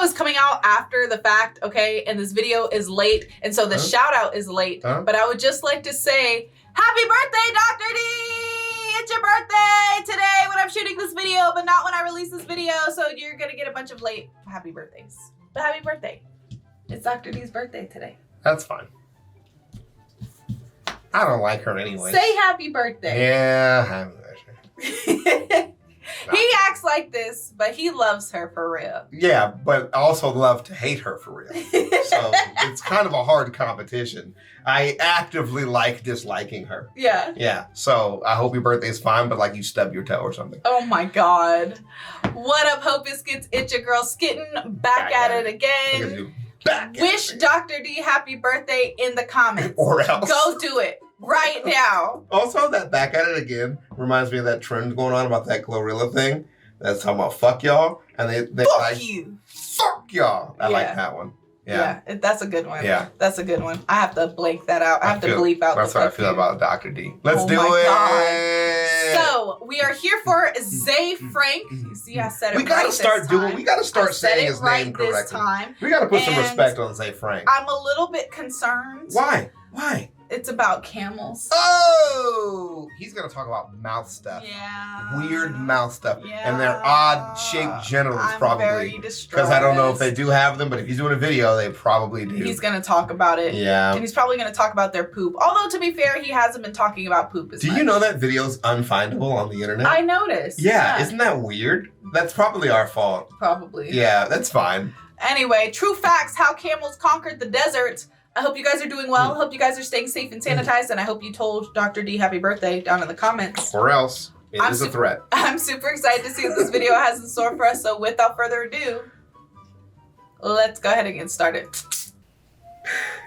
is coming out after the fact, okay? And this video is late, and so the shout out is late. But I would just like to say, happy birthday, Dr. D! It's your birthday today when I'm shooting this video, but not when I release this video. So you're gonna get a bunch of late happy birthdays. But happy birthday. It's Dr. D's birthday today. That's fine. I don't like her anyway. Say happy birthday. Yeah, happy birthday. He acts like this, but he loves her for real. Yeah, but also love to hate her for real. So it's kind of a hard competition. I actively like disliking her. Yeah. Yeah. So I hope your birthday's fine, but like you stub your toe or something. Oh my God. What up, Hope Biscuits? It's your girl Skitten back at it again. Wish Dr. D happy birthday in the comments. Or else. Go do it right now. Also, that back at it again reminds me of that trend going on about that Glorilla thing. That's talking about fuck y'all. And they fuck like, you. Fuck y'all. I like that one. Yeah. That's a good one. Yeah. That's a good one. I have to blank that out. I have to bleep out that's the what I feel about Dr. D. Let's do it. God. So we are here for ZeFrank. You see, I said it right We gotta start saying his right name correctly. This time. We gotta put some respect on ZeFrank. I'm a little bit concerned. Why? Why? It's about camels. Oh! He's gonna talk about mouth stuff. Yeah. Weird mouth stuff. Yeah. And their odd-shaped genitals, probably. Very distressed. Because I don't know if they do have them, but if he's doing a video, they probably do. He's gonna talk about it. Yeah. And he's probably gonna talk about their poop. Although, to be fair, he hasn't been talking about poop as much. Do you know that video's unfindable on the internet? I noticed. Yeah. Isn't that weird? That's probably our fault. Probably. Yeah, that's fine. Anyway, true facts, how camels conquered the desert. I hope you guys are doing well. I hope you guys are staying safe and sanitized. And I hope you told Dr. D happy birthday down in the comments. Or else it is a threat. I'm super excited to see what this video has in store for us. So without further ado, let's go ahead and get started.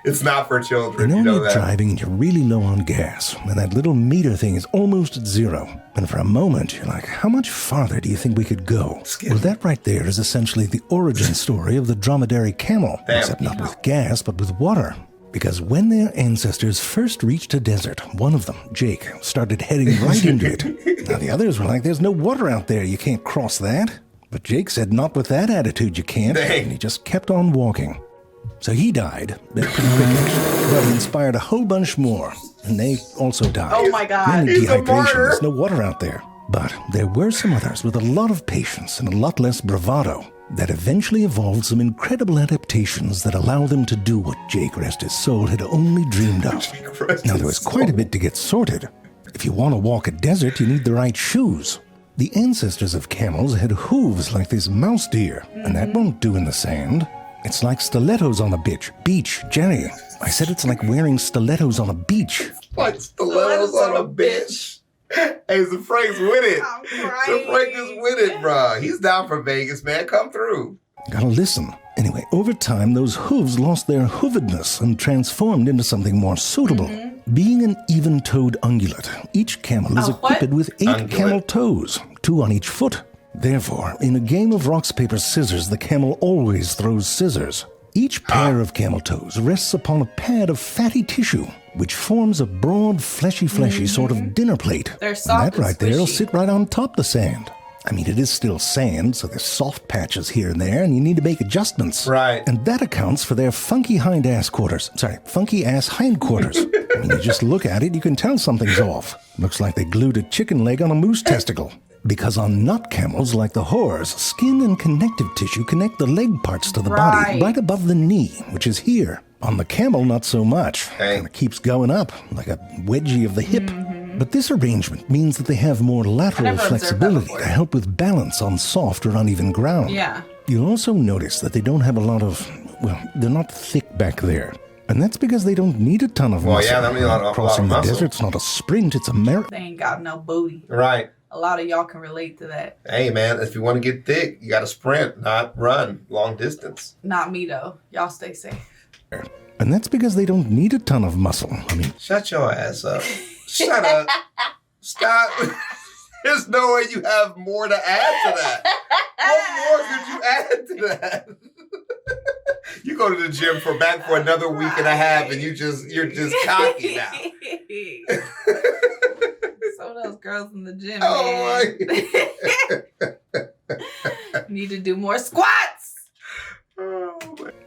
It's not for children. You know you're driving and you're really low on gas, and that little meter thing is almost at zero. And for a moment, you're like, how much farther do you think we could go? Well, that right there is essentially the origin story of the dromedary camel, except not with gas, but with water. Because when their ancestors first reached a desert, one of them, Jake, started heading right into it. Now the others were like, there's no water out there, you can't cross that. But Jake said, not with that attitude, you can't. And he just kept on walking. So he died, but pretty quick actually, but he inspired a whole bunch more, and they also died. Oh my God. Mainly dehydration, there's no water out there. But there were some others with a lot of patience and a lot less bravado that eventually evolved some incredible adaptations that allow them to do what Jake, rest his soul, had only dreamed of. Now there was quite a bit to get sorted. If you want to walk a desert, you need the right shoes. The ancestors of camels had hooves like this mouse deer, and that won't do in the sand. It's like stilettos on a beach, Jerry. I said it's like wearing stilettos on a beach. Like stilettos on a bitch. Hey, ZeFrank's with it. ZeFrank is with it, bro. He's down for Vegas, man. Come through. Gotta listen. Anyway, over time, those hooves lost their hoovedness and transformed into something more suitable. Being an even-toed ungulate, each camel is equipped with 8 camel toes, 2 on each foot. Therefore, in a game of rocks, paper, scissors, the camel always throws scissors. Each pair of camel toes rests upon a pad of fatty tissue, which forms a broad, fleshy sort of dinner plate. They're soft and that right there will squishy. sit right on top the sand. I mean, it is still sand, so there's soft patches here and there, and you need to make adjustments. Right. And that accounts for their funky ass hindquarters. I mean, you just look at it, you can tell something's off. Looks like they glued a chicken leg on a moose testicle. Because on nut camels, like the horse, skin and connective tissue connect the leg parts to the body right above the knee, which is here. On the camel, not so much. Kind of keeps going up, like a wedgie of the hip. But this arrangement means that they have more lateral flexibility to help with balance on soft or uneven ground. Yeah. You'll also notice that they don't have a lot of, well, they're not thick back there. And that's because they don't need a ton of muscle. Yeah, that means a lot of Crossing the muscle. desert's not a sprint, it's a marathon. They ain't got no booty. Right. A lot of y'all can relate to that. Hey, man, if you want to get thick, you got to sprint, not run long distance. Not me, though. Y'all stay safe. And that's because they don't need a ton of muscle. I mean, shut your ass up. Shut up. Stop. There's no way you have more to add to that. What more could you add to that? You go to the gym for another week and a half, and you're just cocky now. Some of those girls in the gym, oh man. my! Need to do more squats.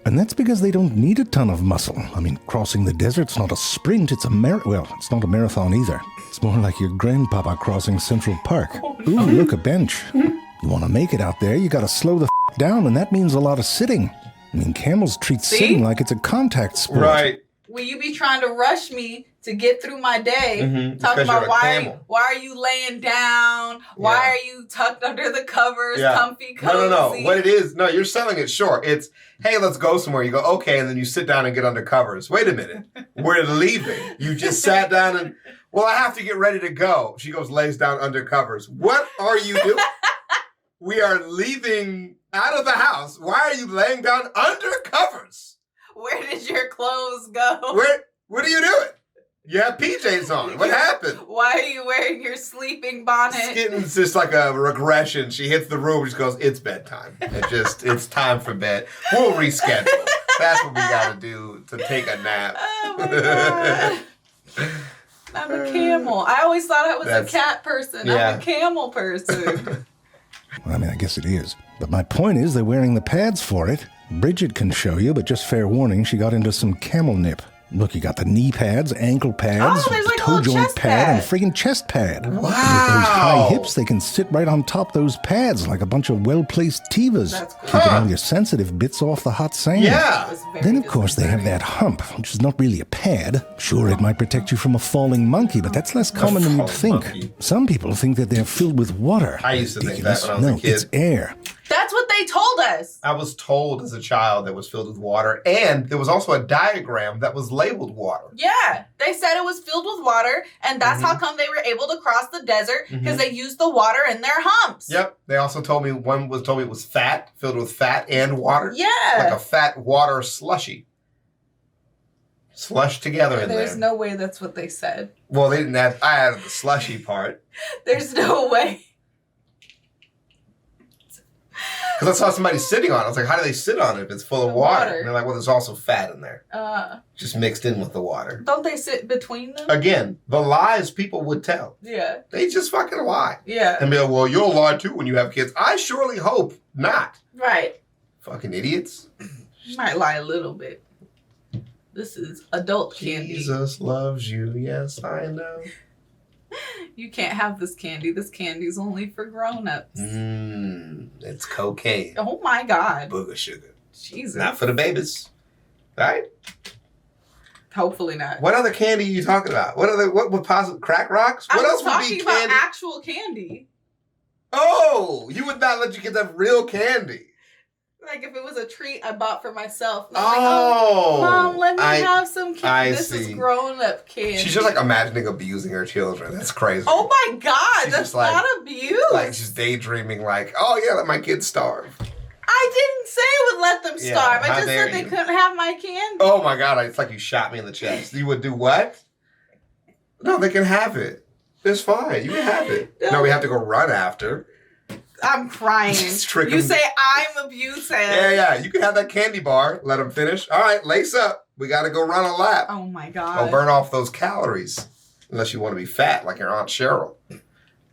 And that's because they don't need a ton of muscle. I mean, crossing the desert's not a sprint, it's a well, it's not a marathon either. It's more like your grandpapa crossing Central Park. Ooh, look, a bench. You want to make it out there, you gotta slow the down, and that means a lot of sitting. I mean, camels treat sitting like it's a contact sport. Right. Will you be trying to rush me to get through my day? Talking about why are you laying down? Why are you tucked under the covers, comfy, cozy? No. What it is, no, you're selling it short. It's, hey, let's go somewhere. You go, okay, and then you sit down and get under covers. Wait a minute. We're leaving. You just sat down and, well, I have to get ready to go. She goes, lays down under covers. What are you doing? We are leaving out of the house. Why are you laying down under covers? Where did your clothes go? What are you doing? You have PJs on. What happened? Why are you wearing your sleeping bonnet? Skitten's just like a regression. She hits the room. She goes, it's bedtime. It's time for bed. We'll reschedule. That's what we got to do to take a nap. Oh, my God. I'm a camel. I always thought I was a cat person. I'm a camel person. Well, I mean, I guess it is. But my point is they're wearing the pads for it. Bridget can show you, but just fair warning, she got into some camel nip. Look, you got the knee pads, ankle pads, toe joint pad, and a friggin' chest pad. Wow. With those high hips, they can sit right on top those pads like a bunch of well-placed tivas. That's cool. Keeping all your sensitive bits off the hot sand. Yeah. Then, of course, they have that hump, which is not really a pad. Sure, it might protect you from a falling monkey, but that's less common than you'd think. Monkey. Some people think that they're filled with water. I used to think that when I was a kid. No, it's air. That's what they told us. I was told as a child that was filled with water, and there was also a diagram that was labeled water. Yeah, they said it was filled with water, and that's how come they were able to cross the desert, because they used the water in their humps. Yep. They also told me, it was fat, filled with fat and water. Yeah. Like a fat water slushy. Slushed together in there. There's no way that's what they said. Well, they didn't have, I added the slushy part. There's no way. Because I saw somebody sitting on it. I was like, how do they sit on it if it's full of water? And they're like, well, there's also fat in there. Just mixed in with the water. Don't they sit between them? Again, the lies people would tell. Yeah. They just fucking lie. Yeah. And be like, well, you'll lie too when you have kids. I surely hope not. Right. Fucking idiots. You might lie a little bit. This is adult candy. Jesus loves you. Yes, I know. You can't have this candy. This candy's only for grown-ups. It's cocaine. Oh my God. Booger sugar. Jesus. Not for the babies. Right? Hopefully not. What other candy are you talking about? What would possibly crack rocks? What else would be candy? About actual candy. Oh, you would not let your kids have real candy. Like if it was a treat I bought for myself. Oh, like, oh, Mom, let me have some candy. This is grown-up candy. She's just like imagining abusing her children. That's crazy. Oh my God, She's that's like, not abuse. Like she's daydreaming like, oh yeah, let my kids starve. I didn't say I would let them starve. I just said they couldn't have my candy. Oh my God, it's like you shot me in the chest. You would do what? No, they can have it. It's fine. You can have it. No, we have to go run after. I'm crying. You say I'm abusive. Yeah. You can have that candy bar. Let them finish. All right, lace up. We got to go run a lap. Oh, my God. I'll burn off those calories. Unless you want to be fat like your Aunt Cheryl.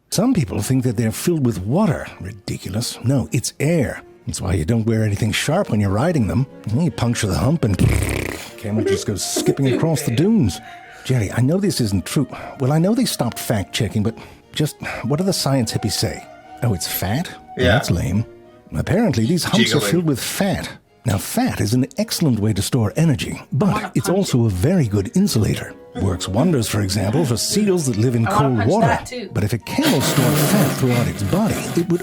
Some people think that they're filled with water. Ridiculous. No, it's air. That's why you don't wear anything sharp when you're riding them. You puncture the hump and camel just goes skipping across the dunes. Jerry, I know this isn't true. Well, I know they stopped fact-checking, but just what do the science hippies say? Oh, it's fat? Yeah. That's lame. Apparently, these humps are filled with fat. Now, fat is an excellent way to store energy, but it's also a very good insulator. Works wonders, for example, for seals that live in cold water. But if a camel stored fat throughout its body, it would...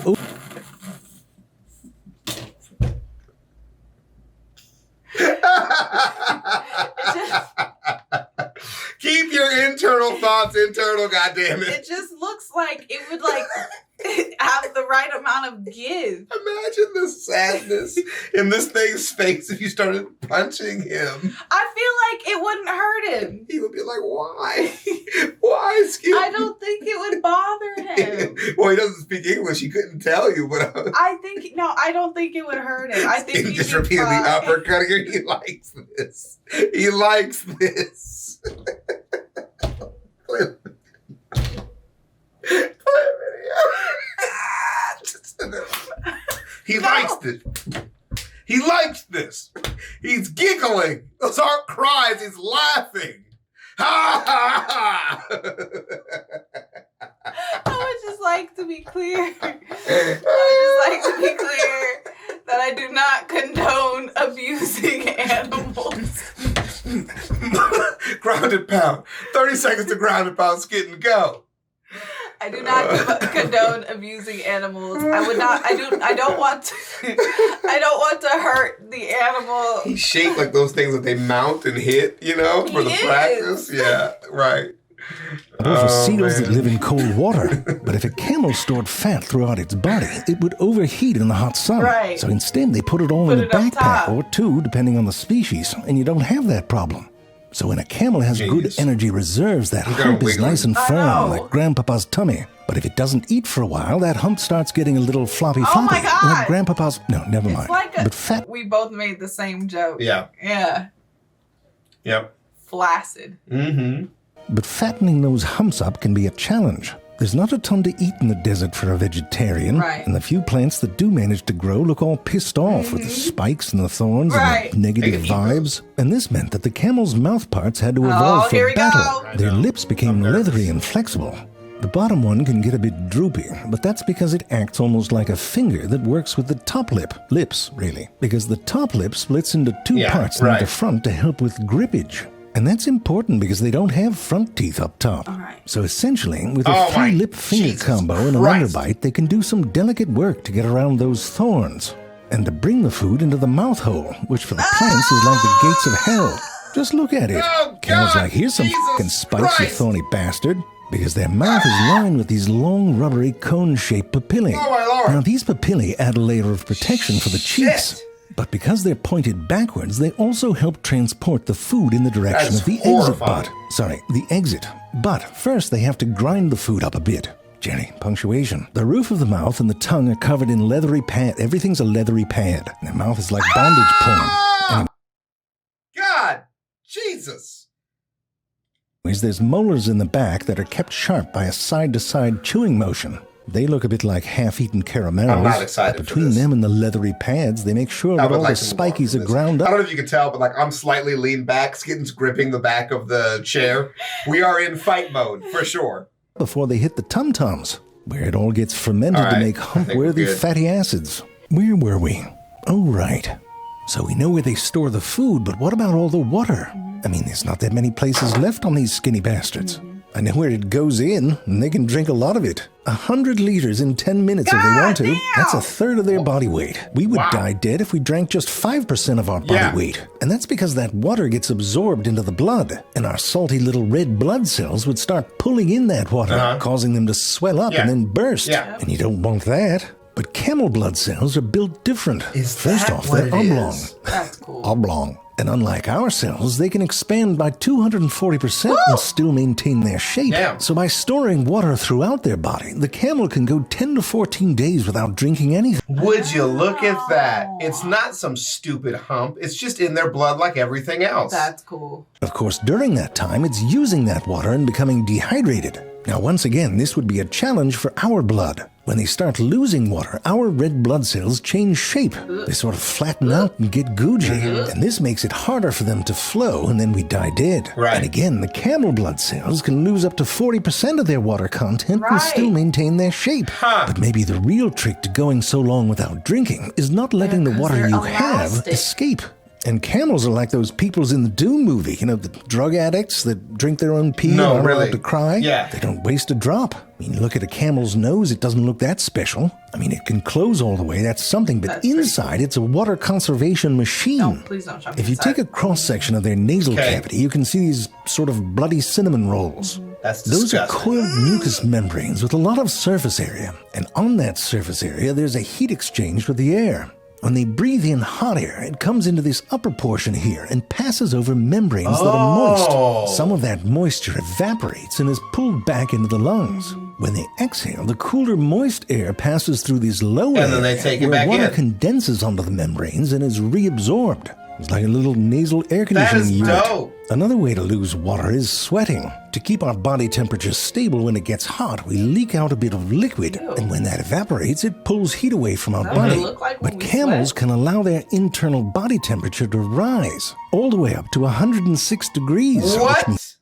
Keep your internal thoughts internal, goddammit. It just looks like it would have the right amount of give. Imagine the sadness in this thing's face if you started punching him. I feel like it wouldn't hurt him. He would be like, why? Why, excuse me? I don't think it would bother him. Well, he doesn't speak English. He couldn't tell you, but... I don't think it would hurt him. I think he just repeatedly uppercutting her. He likes this. He likes this. Play a video. He likes this. He likes this. He's giggling. Those aren't cries. He's laughing. Ha ha ha! I would just like to be clear that I do not condone abusing animals. Grounded pound. 30 seconds to grounded pound, Skitten, go. I do not condone abusing animals. I don't want to hurt the animal. He's shaped like those things that they mount and hit, you know, for the practice. Yeah, right. Or for seals that live in cold water. But if a camel stored fat throughout its body, it would overheat in the hot sun. Right. So instead, they put it all in a backpack or two, depending on the species, and you don't have that problem. So when a camel has good energy reserves, that hump is nice and firm, like Grandpapa's tummy. But if it doesn't eat for a while, that hump starts getting a little floppy, my God. like Grandpapa's. No, never mind. But fat. We both made the same joke. Yeah. Yeah. Yep. Flaccid. Mm-hmm. But fattening those humps up can be a challenge. There's not a ton to eat in the desert for a vegetarian, and the few plants that do manage to grow look all pissed off with the spikes and the thorns and the negative vibes. And this meant that the camel's mouth parts had to evolve for battle. Their lips became leathery and flexible. The bottom one can get a bit droopy, but that's because it acts almost like a finger that works with the top lips, really. Because the top lip splits into two parts near the front to help with grippage. And that's important because they don't have front teeth up top. So essentially, with a three-lip finger combo and a underbite, they can do some delicate work to get around those thorns. And to bring the food into the mouth hole, which for the plants is like the gates of hell. Just look at it. Camel's like, here's some fucking spikes, you thorny bastard. Because their mouth is lined with these long, rubbery, cone-shaped papillae. Now, these papillae add a layer of protection for the cheeks. But because they're pointed backwards, they also help transport the food in the direction of the exit. But first, they have to grind the food up a bit. Jenny, punctuation. The roof of the mouth and the tongue are covered in leathery pad. Everything's a leathery pad. And their mouth is like bondage porn. God! Jesus! There's molars in the back that are kept sharp by a side-to-side chewing motion. They look a bit like half-eaten caramellos. I'm not excited but between them and the leathery pads, they make sure that all the spikies are ground up. I don't know if you can tell, but like I'm slightly leaned back. Skitten's gripping the back of the chair. We are in fight mode, for sure. Before they hit the tum-tums, where it all gets fermented to make hump-worthy fatty acids. Where were we? Oh, right. So we know where they store the food, but what about all the water? I mean, there's not that many places left on these skinny bastards. I know where it goes in, and they can drink a lot of it. 100 liters in 10 minutes if they want to. That's a third of their body weight. We would die dead if we drank just 5% of our body weight. And that's because that water gets absorbed into the blood, and our salty little red blood cells would start pulling in that water, causing them to swell up and then burst. And you don't want that. But camel blood cells are built different. First off, they're oblong. That's cool. Oblong. And unlike our cells, they can expand by 240% and still maintain their shape. So by storing water throughout their body, the camel can go 10 to 14 days without drinking anything. Would you look at that? It's not some stupid hump. It's just in their blood like everything else. That's cool. Of course, during that time, it's using that water and becoming dehydrated. Now, once again, this would be a challenge for our blood. When they start losing water, our red blood cells change shape. They sort of flatten out and get googly. And this makes it harder for them to flow, and then we die dead. And again, the camel blood cells can lose up to 40% of their water content and still maintain their shape. But maybe the real trick to going so long without drinking is not letting the water you have escape. And camels are like those peoples in the Doom movie, you know, the drug addicts that drink their own pee and aren't allowed to cry. They don't waste a drop. I mean, look at a camel's nose, it doesn't look that special. I mean, it can close all the way, that's something, but inside it's a water conservation machine. No, please don't show me If you take a cross-section of their nasal cavity, you can see these sort of bloody cinnamon rolls. That's disgusting. Those are coiled mucous membranes with a lot of surface area. And on that surface area, there's a heat exchange with the air. When they breathe in hot air, it comes into this upper portion here and passes over membranes that are moist. Some of that moisture evaporates and is pulled back into the lungs. When they exhale, the cooler, moist air passes through these lower and then they take it back where water in. condenses onto the membranes and is reabsorbed. It's like a little nasal air That conditioning is unit. dope. Another way to lose water is sweating. To keep our body temperature stable when it gets hot, we leak out a bit of liquid. Ew. And when that evaporates, it pulls heat away from our That's what body. it look like when But we camels sweat? can allow their internal body temperature to rise all the way up to 106 degrees. Which What? means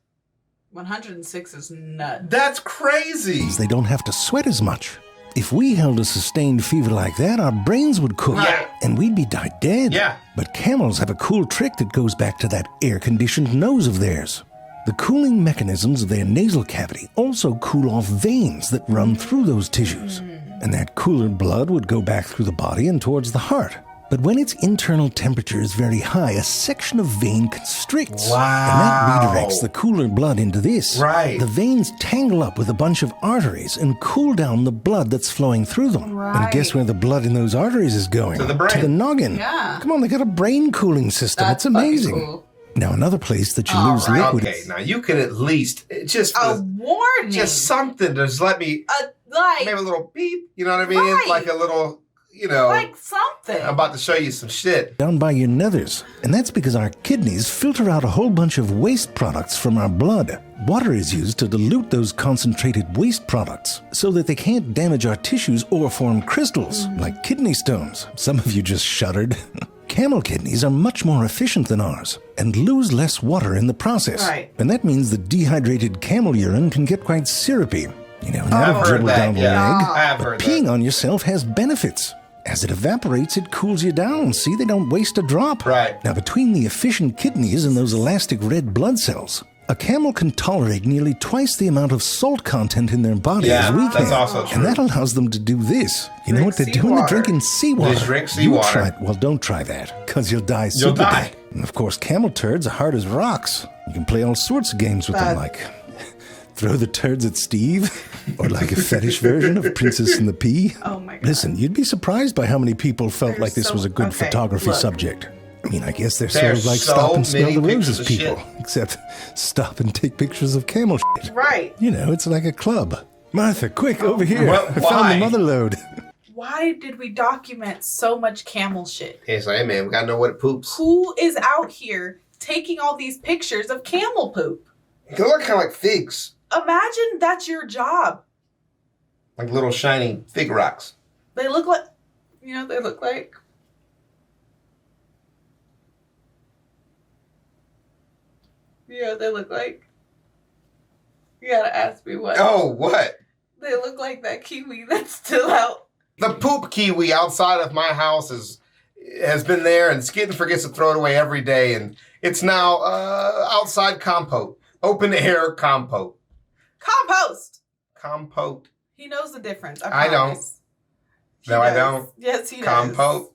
106 is nuts. That's crazy. they don't have to sweat as much. If we held a sustained fever like that, our brains would cook. Right. And we'd be dead. Yeah. But camels have a cool trick that goes back to that air-conditioned nose of theirs. The cooling mechanisms of their nasal cavity also cool off veins that run through those tissues. And that cooler blood would go back through the body and towards the heart. But when its internal temperature is very high, a section of vein constricts. Wow. And that redirects the cooler blood into this. Right. The veins tangle up with a bunch of arteries and cool down the blood that's flowing through them. Right. And guess where the blood in those arteries is going? To the brain. To the noggin. Yeah. Come on, they got a brain cooling system. That's it's amazing. fucking cool. Now, another place that you All lose right. liquid. Okay, now you could at least just A warning. just something to just let me like, maybe a little beep. You know what I mean? Right. Like a little, you know. like something. I'm about to show you some shit. Down by your nethers. And that's because our kidneys filter out a whole bunch of waste products from our blood. Water is used to dilute those concentrated waste products so that they can't damage our tissues or form crystals, like kidney stones. Some of you just shuddered. Camel kidneys are much more efficient than ours and lose less water in the process. Right. And that means the dehydrated camel urine can get quite syrupy. You know, and that'll I've heard dribble that, down the yeah. leg. I've But heard peeing that. on yourself has benefits. As it evaporates, it cools you down. See, they don't waste a drop. Right. Now, between the efficient kidneys and those elastic red blood cells, a camel can tolerate nearly twice the amount of salt content in their body Yeah, as we can. that's also true. And that allows them to do this. You know Drink what they're doing? seawater. They're drinking seawater. They drink You seawater. try it. Well, don't try that, because you'll die You'll super die. dead. And of course, camel turds are hard as rocks. You can play all sorts of games with them, like throw the turds at Steve, or like a fetish version of Princess and the Pea. Oh my God. Listen, you'd be surprised by how many people felt They're like this so- was a good okay, photography look. subject. I mean, I guess they're There's sort of like so stop and smell many the pictures roses of people, shit. except stop and take pictures of camel shit. Right. You know, it's like a club. Martha, quick, over here. Well, I found why? the mother load. Why did we document so much camel shit? It's like, hey man, we gotta know what it poops. Who is out here taking all these pictures of camel poop? They look kind of like figs, Imagine that's your job. like little shiny fig rocks. They look like, you know, they look like. Yeah, they look like. You gotta ask me what. Oh, what? They look like that kiwi that's still out. The poop kiwi outside of my house has been there, and Skitten forgets to throw it away every day, and it's now outside compote, open air compote. Compost! Compote. He knows the difference. I don't. promise. He No, I does. don't. Yes, he does. Compote.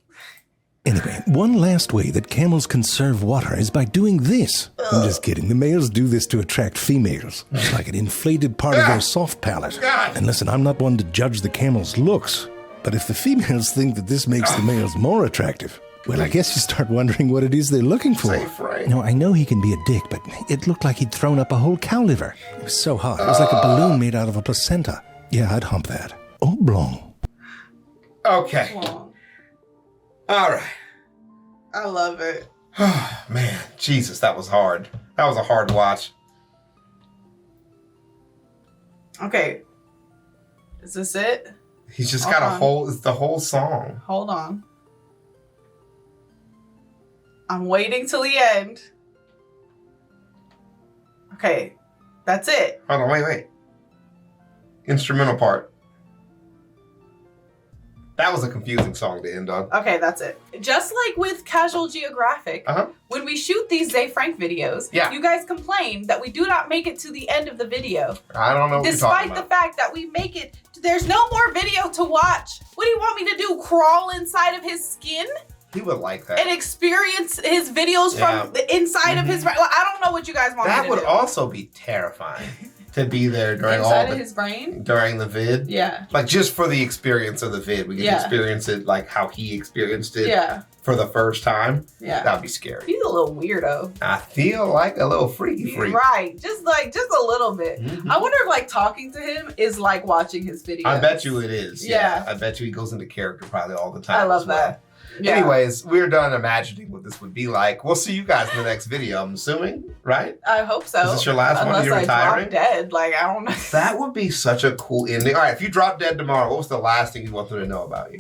Anyway, one last way that camels conserve water is by doing this. I'm just kidding. The males do this to attract females. It's like an inflated part of their soft palate. God. And listen, I'm not one to judge the camel's looks, but if the females think that this makes the males more attractive, well, I guess you start wondering what it is they're looking for. ZeFrank. No, I know he can be a dick, but it looked like he'd thrown up a whole cow liver. It was so hot. It was like a balloon made out of a placenta. Yeah, I'd hump that. Oblong. Okay. Long. All right. I love it. Man, Jesus, that was hard. That was a hard watch. Okay. Is this it? He's just Hold got a on. whole, it's the whole song. Hold on. I'm waiting till the end. Okay. That's it. Hold on, wait. Instrumental part. That was a confusing song to end on. Okay, that's it. Just like with Casual Geographic, Uh-huh. when we shoot these ZeFrank videos, Yeah. you guys complain that we do not make it to the end of the video. I don't know what you're Despite talking the about. fact that we make it, there's no more video to watch. What do you want me to do? Crawl inside of his skin He would like that. and experience his videos Yeah. from the inside of his brain? Well, I don't know what you guys want me That to would do. also be terrifying to be there during Inside all of his brain? during the vid. Yeah. Like just for the experience of the vid. We can Yeah. experience it like how he experienced it Yeah. for the first time. Yeah. That'd be scary. He's a little weirdo. I feel like a little freaky freak. Right. Just a little bit. Mhm. I wonder if like talking to him is like watching his videos. I bet you it is. Yeah. I bet you he goes into character probably all the time. I love as well. that. Yeah. Anyways, we're done imagining what this this would be like. We'll see you guys in the next video, I'm assuming, right? I hope so. Is this your last one? Unless You're I retiring? drop dead. Like, I don't know. That would be such a cool ending. All right, if you drop dead tomorrow, what was the last thing you want them to know about you?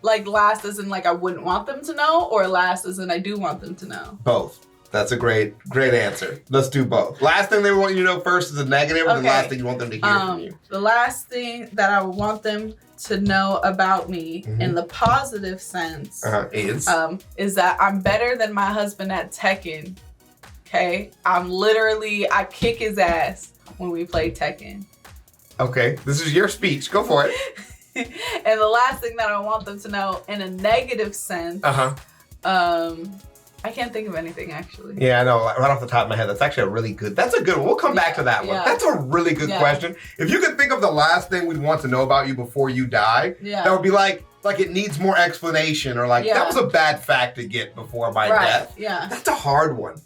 Like last as in like I wouldn't want them to know, or last as in I do want them to know? Both. That's a great answer. Let's do both. Last thing they want you to know first is a negative, and the last thing you want them to hear from you. The last thing that I would want them to know about me in the positive sense is that I'm better than my husband at Tekken. Okay? I kick his ass when we play Tekken. Okay, this is your speech. Go for it. And the last thing that I want them to know in a negative sense, I can't think of anything actually. Yeah, I know, right off the top of my head, that's actually that's a good one. We'll come back to that one. That's a really good question. If you could think of the last thing we'd want to know about you before you die, that would be like it needs more explanation, or like that was a bad fact to get before my death. Yeah. That's a hard one.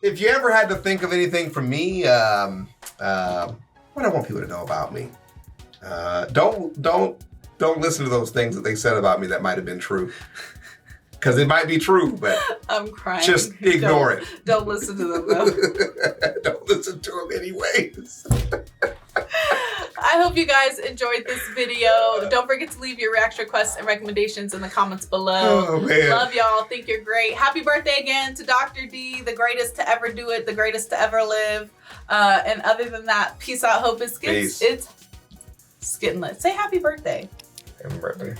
If you ever had to think of anything from me, what I want people to know about me. Don't listen to those things that they said about me that might have been true. Because it might be true, but I'm crying. Just ignore it. Don't listen to them though. Don't listen to them anyways. I hope you guys enjoyed this video. Don't forget to leave your reaction requests and recommendations in the comments below. Oh, man. Love y'all. Think you're great. Happy birthday again to Dr. D, the greatest to ever do it, the greatest to ever live. And other than that, peace out, hope, and skits. It's skittenless. Say happy birthday. Happy birthday.